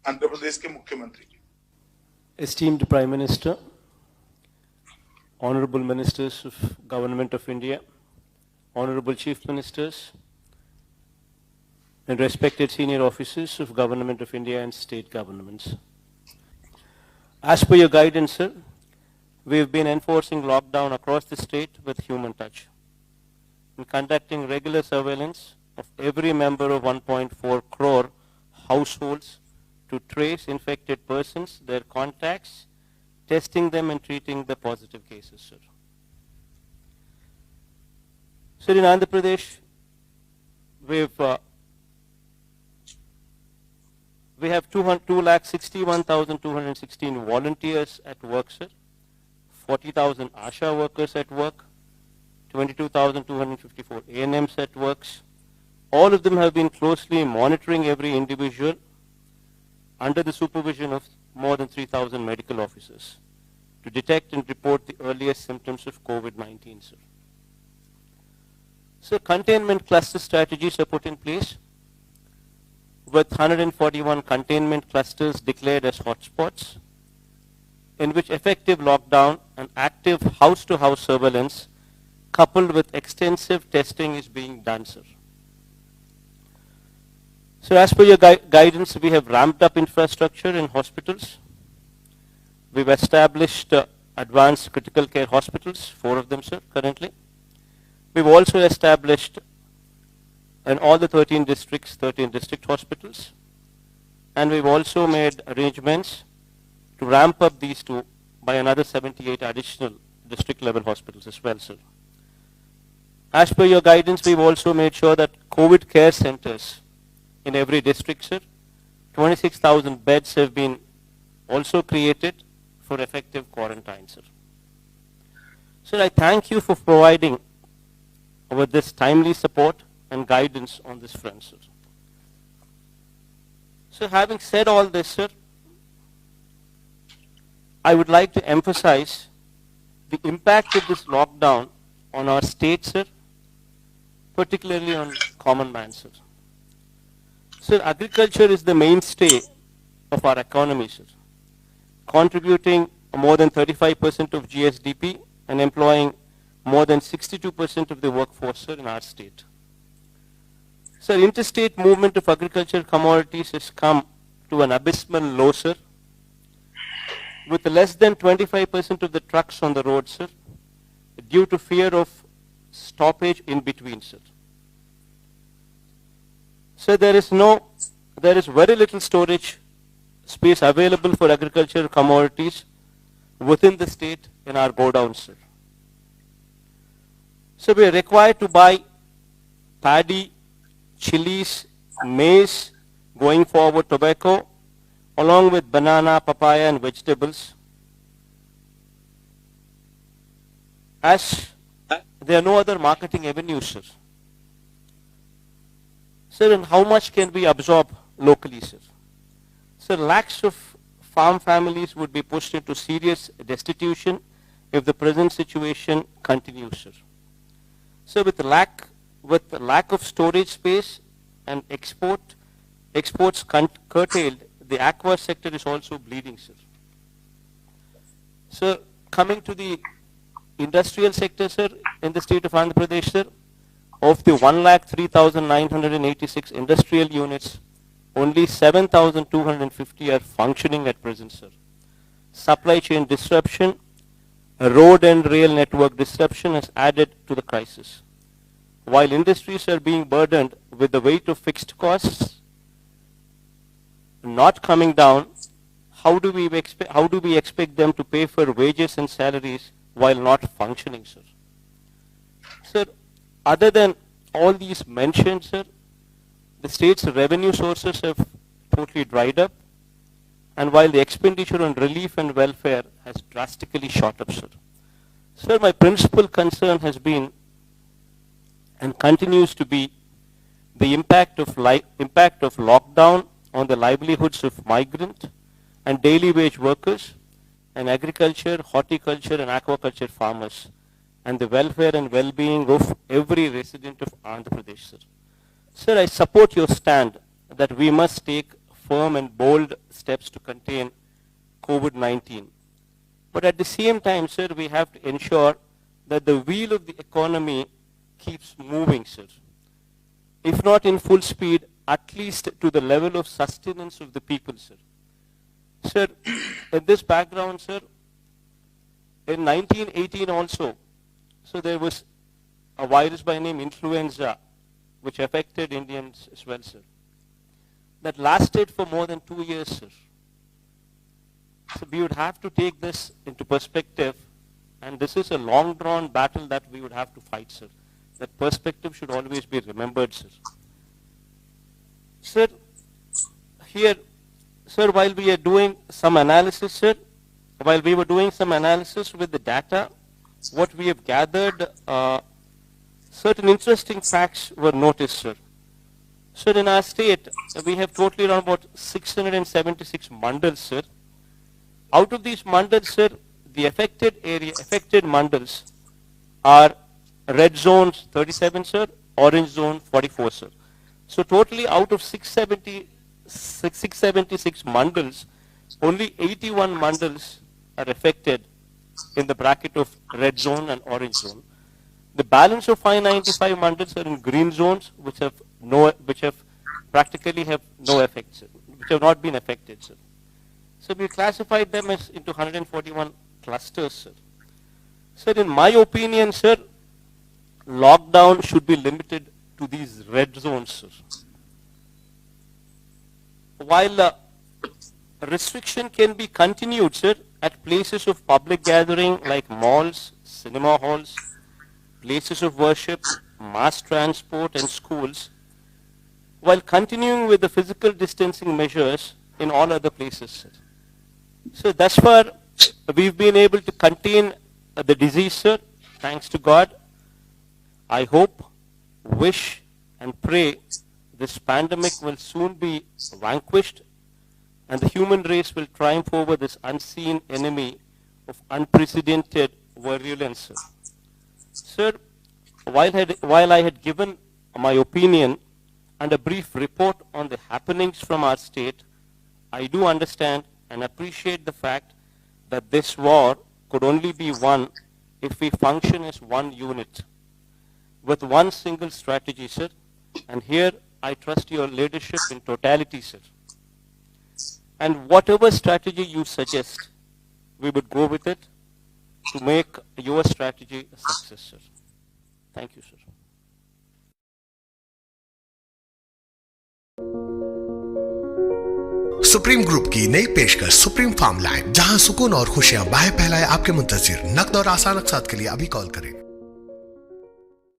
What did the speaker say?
आंध्र प्रदेश के मुख्यमंत्री। Esteemed Prime Minister, Honorable Ministers of Government of India, Honorable Chief Ministers, and respected senior officers of Government of India and state governments. As per your guidance, sir, we have been enforcing lockdown across the state with human touch and conducting regular surveillance of every member of 1.4 crore households to trace infected persons, their contacts, testing them and treating the positive cases, sir. Sir, in Andhra Pradesh, we have 2,61,216 volunteers at work, sir, 40,000 ASHA workers at work, 22,254 ANMs at works. All of them have been closely monitoring every individual under the supervision of more than 3,000 medical officers to detect and report the earliest symptoms of COVID-19, sir. So containment cluster strategies are put in place with 141 containment clusters declared as hotspots, in which effective lockdown and active house-to-house surveillance coupled with extensive testing is being done, sir. So as per your guidance, we have ramped up infrastructure in hospitals. We've established advanced critical care hospitals, 4 of them, sir, currently. We've also established in all the 13 districts, 13 district hospitals. And we've also made arrangements to ramp up these 2 by another 78 additional district level hospitals as well, sir. As per your guidance, we've also made sure that COVID care centers in every district, sir, 26,000 beds have been also created for effective quarantine, sir. Sir, I thank you for providing with this timely support and guidance on this front, sir. So having said all this, sir, I would like to emphasize the impact of this lockdown on our state, sir, particularly on common man, sir. Sir, agriculture is the mainstay of our economy, sir, contributing more than 35% of GSDP and employing more than 62% of the workforce, sir, in our state. Sir, interstate movement of agricultural commodities has come to an abysmal low, sir, with less than 25% of the trucks on the road, sir, due to fear of stoppage in between, sir. So there is very little storage space available for agricultural commodities within the state in our godowns, sir. So we are required to buy paddy, chilies, maize, going forward tobacco, along with banana, papaya and vegetables, as there are no other marketing avenues, sir. Sir, and how much can we absorb locally, sir? Sir, lakhs of farm families would be pushed into serious destitution if the present situation continues, sir. So with the lack of storage space and exports curtailed, the aqua sector is also bleeding, sir. So coming to the industrial sector, sir, in the state of Andhra Pradesh, sir, of the 1,03,986 industrial units, only 7,250 are functioning at present, sir. Supply chain disruption, road and rail network disruption has added to the crisis. While industries are being burdened with the weight of fixed costs not coming down, how do we expect them to pay for wages and salaries while not functioning, sir? Sir, other than all these mentioned, sir, the state's revenue sources have totally dried up, and while the expenditure on relief and welfare has drastically shot up, sir. Sir, my principal concern has been and continues to be the impact of lockdown on the livelihoods of migrant and daily wage workers and agriculture, horticulture and aquaculture farmers, and the welfare and well-being of every resident of Andhra Pradesh, sir. Sir, I support your stand that we must take firm and bold steps to contain COVID-19. But at the same time, sir, we have to ensure that the wheel of the economy keeps moving, sir. If not in full speed, at least to the level of sustenance of the people, sir. Sir, in this background, sir, in 1918 also, so there was a virus by name influenza, which affected Indians as well, sir. That lasted for more than 2 years, sir. So we would have to take this into perspective, and this is a long-drawn battle that we would have to fight, sir. That perspective should always be remembered, sir. Sir, here, sir, while we are doing some analysis, sir, while we were doing some analysis with the data, what we have gathered, certain interesting facts were noticed, sir. Sir, in our state, we have totally around about 676 mandals, sir. Out of these mandals, sir, the affected mandals are red zones 37, sir, orange zone 44, sir. So totally out of 676 mandals, only 81 mandals are affected in the bracket of red zone and orange zone. The balance of 595 mandals are in green zones, which have practically no effect, sir, which have not been affected, sir. So we classified them as into 141 clusters, sir. Sir, in my opinion, sir, lockdown should be limited to these red zones, sir. While restriction can be continued, sir, at places of public gathering like malls, cinema halls, places of worship, mass transport and schools, while continuing with the physical distancing measures in all other places, sir. So thus far, we've been able to contain the disease, sir, thanks to God. I hope, wish and pray this pandemic will soon be vanquished and the human race will triumph over this unseen enemy of unprecedented virulence, sir. Sir, while I had given my opinion and a brief report on the happenings from our state, I do understand and appreciate the fact that this war could only be won if we function as one unit, with one single strategy, sir. And here I trust your leadership in totality, sir. And whatever strategy you suggest, we would go with it to make your strategy a success, sir. Thank you, sir. Supreme group की नई पेशकश supreme farm line, जहां सुकून और खुशियां बाहें फैलाए आपके मुंतजिर। नकद और आसान अक़सात के लिए अभी कॉल करें।